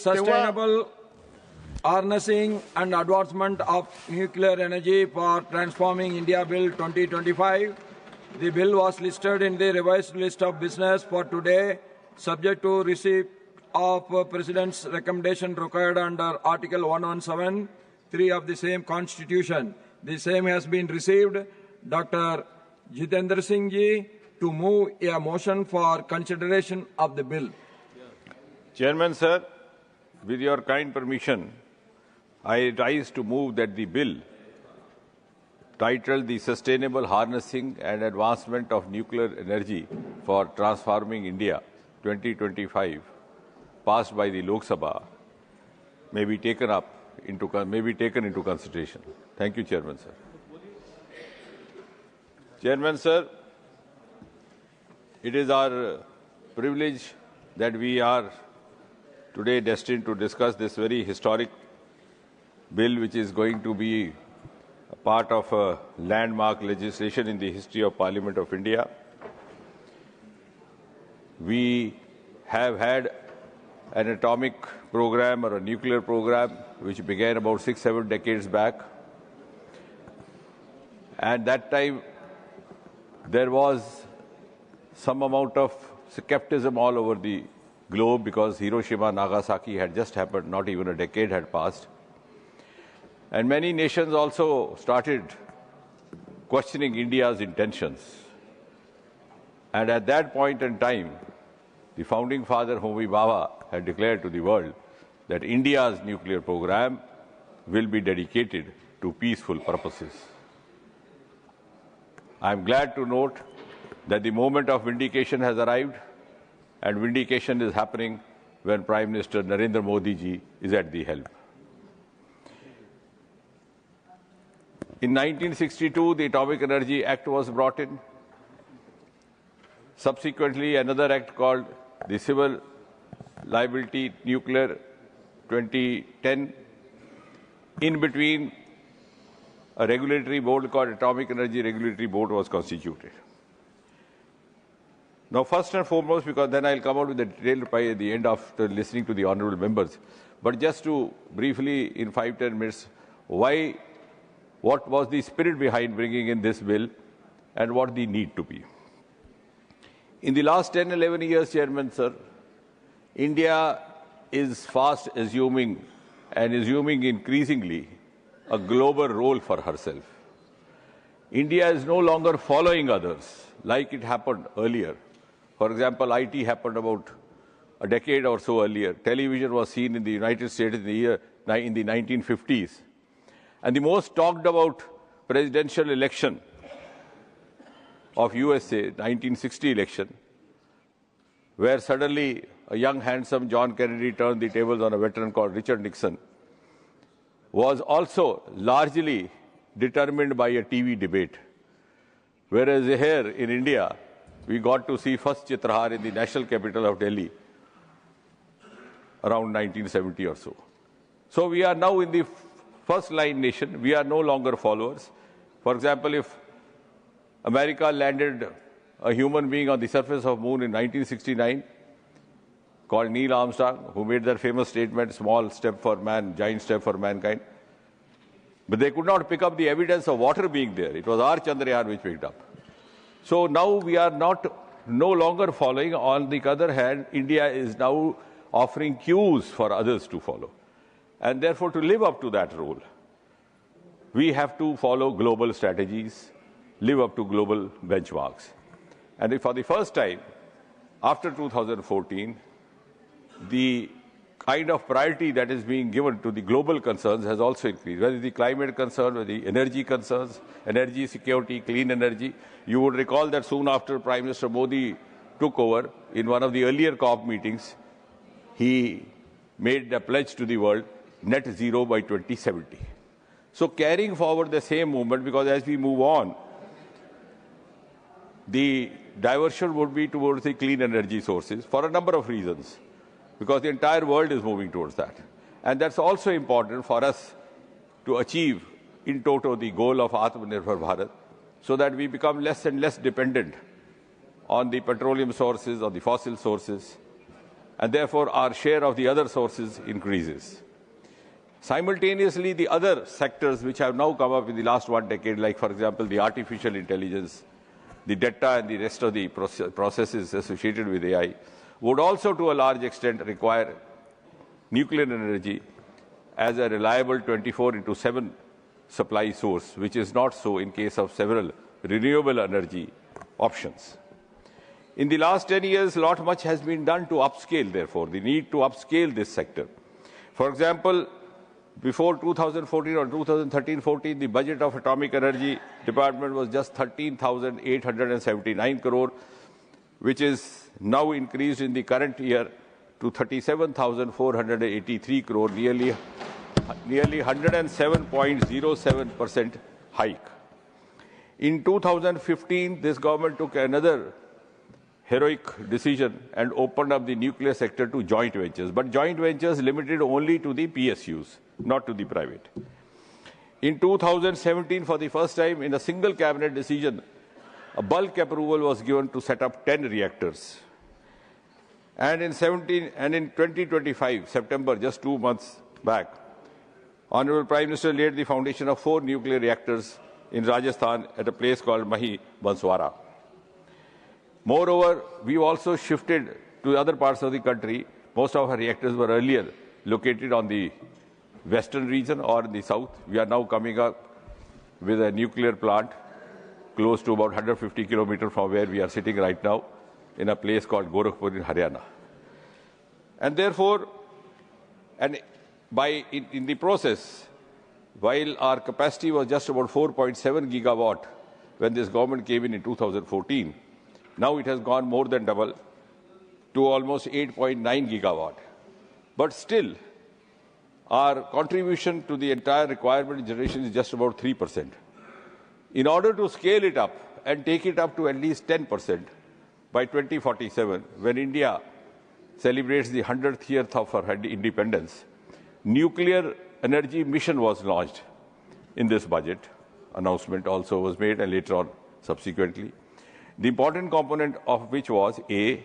sustainable harnessing and advancement of nuclear energy for transforming India Bill 2025. The bill was listed in the revised list of business for today, subject to receipt of President's recommendation required under Article 117(3) of the same Constitution. The same has been received. Dr. Jitendra Singh ji to move a motion for consideration of the bill. Chairman, sir, with your kind permission, I rise to move that the bill titled The Sustainable Harnessing and Advancement of Nuclear Energy for Transforming India 2025, passed by the Lok Sabha, may be taken into consideration. Thank you, Chairman, sir. Chairman, sir, it is our privilege that we are today destined to discuss this very historic bill, which is going to be a part of a landmark legislation in the history of Parliament of India. We have had an atomic program or a nuclear program which began about 6-7 decades back. At that time, there was some amount of skepticism all over the globe because Hiroshima, Nagasaki had just happened, not even a decade had passed. And many nations also started questioning India's intentions. And at that point in time, the founding father, Homi Bhabha, had declared to the world that India's nuclear program will be dedicated to peaceful purposes. I am glad to note that the moment of vindication has arrived, and vindication is happening when Prime Minister Narendra Modi ji is at the helm. In 1962, the Atomic Energy Act was brought in. Subsequently, another act called the Civil Liability Nuclear 2010. In between, a regulatory board called Atomic Energy Regulatory Board was constituted. Now, first and foremost, because then I'll come out with the detailed reply at the end after listening to the honourable members, but just to briefly, in 5-10 minutes, what was the spirit behind bringing in this bill and what the need to be. In the last 10-11 years, Chairman, sir, India is fast assuming increasingly a global role for herself. India is no longer following others like it happened earlier. For example, IT happened about a decade or so earlier. Television was seen in the United States in the 1950s. And the most talked about presidential election of USA, 1960 election, where suddenly a young, handsome John Kennedy turned the tables on a veteran called Richard Nixon, was also largely determined by a TV debate. Whereas here in India, we got to see first Chitrahar in the national capital of Delhi around 1970 or so. So we are now in the first line nation. We are no longer followers. For example, if America landed a human being on the surface of the moon in 1969, called Neil Armstrong, who made their famous statement, small step for man, giant step for mankind. But they could not pick up the evidence of water being there. It was our Chandrayaan which picked up. So now we are no longer following. On the other hand, India is now offering cues for others to follow. And therefore, to live up to that role, we have to follow global strategies, live up to global benchmarks. And for the first time, after 2014, the kind of priority that is being given to the global concerns has also increased, whether the climate concern, whether the energy concerns, energy security, clean energy. You would recall that soon after Prime Minister Modi took over, in one of the earlier COP meetings, he made a pledge to the world, net zero by 2070. So carrying forward the same movement, because as we move on, the diversion would be towards the clean energy sources for a number of reasons, because the entire world is moving towards that. And that's also important for us to achieve in toto the goal of Atmanirbhar Bharat, so that we become less and less dependent on the petroleum sources or the fossil sources. and therefore our share of the other sources increases. Simultaneously, the other sectors which have now come up in the last 1 decade, like, for example, the artificial intelligence, the data and the rest of the processes associated with AI, would also to a large extent require nuclear energy as a reliable 24/7 supply source, which is not so in case of several renewable energy options. In the last 10 years, much has been done to upscale, therefore, the need to upscale this sector. For example, before 2014 or 2013-14, the budget of Atomic Energy Department was just 13,879 crore, which is now increased in the current year to 37,483 crore, nearly 107.07% hike. In 2015, this government took another heroic decision and opened up the nuclear sector to joint ventures, but joint ventures limited only to the PSUs, not to the private. In 2017, for the first time in a single cabinet decision, a bulk approval was given to set up 10 reactors. And in 2025, September, just 2 months back, Honorable Prime Minister laid the foundation of 4 nuclear reactors in Rajasthan at a place called Mahi Banswara. Moreover, we also shifted to other parts of the country. Most of our reactors were earlier located on the western region or in the south. We are now coming up with a nuclear plant close to about 150 kilometers from where we are sitting right now in a place called Gorakhpur in Haryana. And therefore, in the process, while our capacity was just about 4.7 gigawatt when this government came in 2014, now it has gone more than double to almost 8.9 gigawatt. But still, our contribution to the entire requirement generation is just about 3%. In order to scale it up and take it up to at least 10% by 2047, when India celebrates the 100th year of her independence, nuclear energy mission was launched in this budget. Announcement also was made and later on subsequently. The important component of which was A,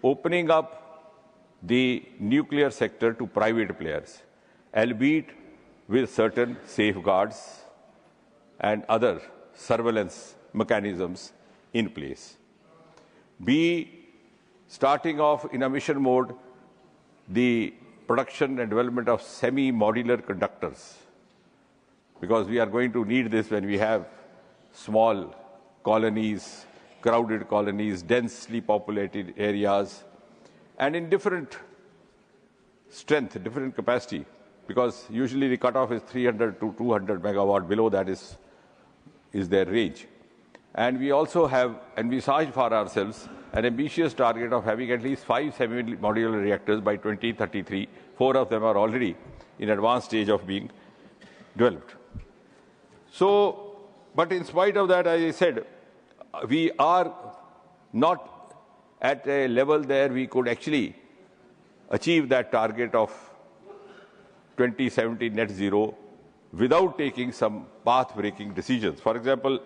opening up the nuclear sector to private players, albeit with certain safeguards and other surveillance mechanisms in place. B, starting off in a mission mode, the production and development of semi-modular conductors, because we are going to need this when we have small colonies, crowded colonies, densely populated areas, and in different strength, different capacity, because usually the cutoff is 300 to 200 megawatt. Below that is their range. And we also have envisaged for ourselves an ambitious target of having at least 5 semi-modular reactors by 2033. 4 of them are already in advanced stage of being developed. So, but in spite of that, as I said, we are not at a level there we could actually achieve that target of 2070 net zero without taking some path-breaking decisions. For example,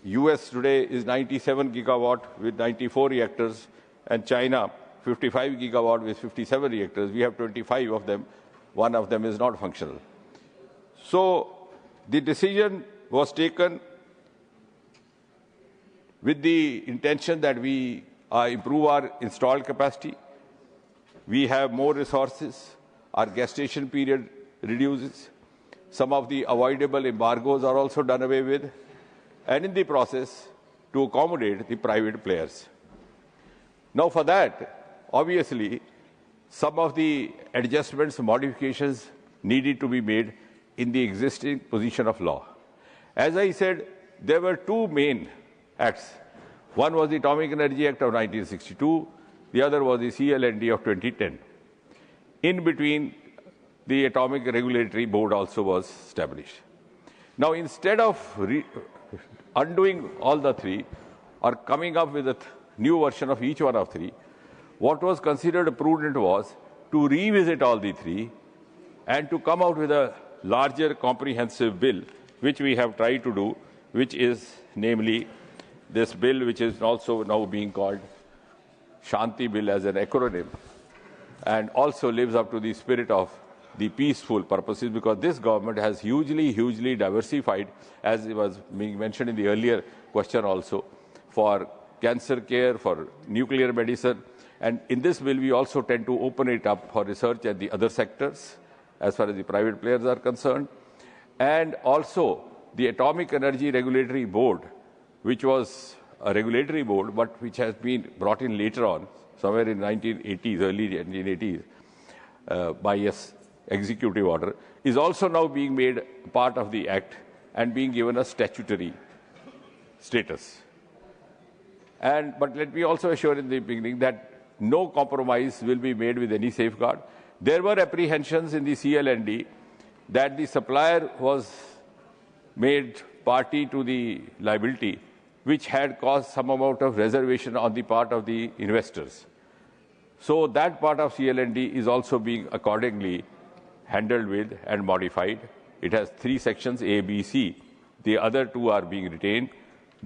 US today is 97 gigawatt with 94 reactors, and China 55 gigawatt with 57 reactors. We have 25 of them. One of them is not functional. So the decision was taken with the intention that we improve our installed capacity. We have more resources. Our gestation period reduces. Some of the avoidable embargoes are also done away with, and in the process to accommodate the private players. Now for that, obviously, some of the adjustments, modifications needed to be made in the existing position of law. As I said, there were 2 main acts. One was the Atomic Energy Act of 1962, the other was the CLND of 2010. In between, the Atomic Regulatory Board also was established. Now, instead of undoing all the 3 or coming up with a new version of each one of 3, what was considered prudent was to revisit all the 3 and to come out with a larger comprehensive bill, which we have tried to do, which is namely this bill, which is also now being called Shanti Bill as an acronym, and also lives up to the spirit of the peaceful purposes, because this government has hugely diversified, as it was being mentioned in the earlier question also, for cancer care, for nuclear medicine. And in this bill, we also tend to open it up for research at the other sectors, as far as the private players are concerned. And also the Atomic Energy Regulatory Board, which was a regulatory board, but which has been brought in later on, somewhere in 1980s, early 1980s, by an executive order, is also now being made part of the Act and being given a statutory status. But let me also assure in the beginning that no compromise will be made with any safeguard. There were apprehensions in the CLND that the supplier was made party to the liability, which had caused some amount of reservation on the part of the investors. So that part of CLND is also being accordingly handled with and modified. It has 3 sections, A, B, C. The other 2 are being retained.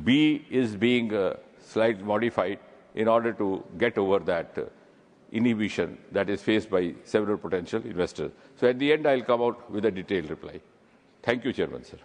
B is being slightly modified in order to get over that inhibition that is faced by several potential investors. So at the end, I'll come out with a detailed reply. Thank you, Chairman, sir.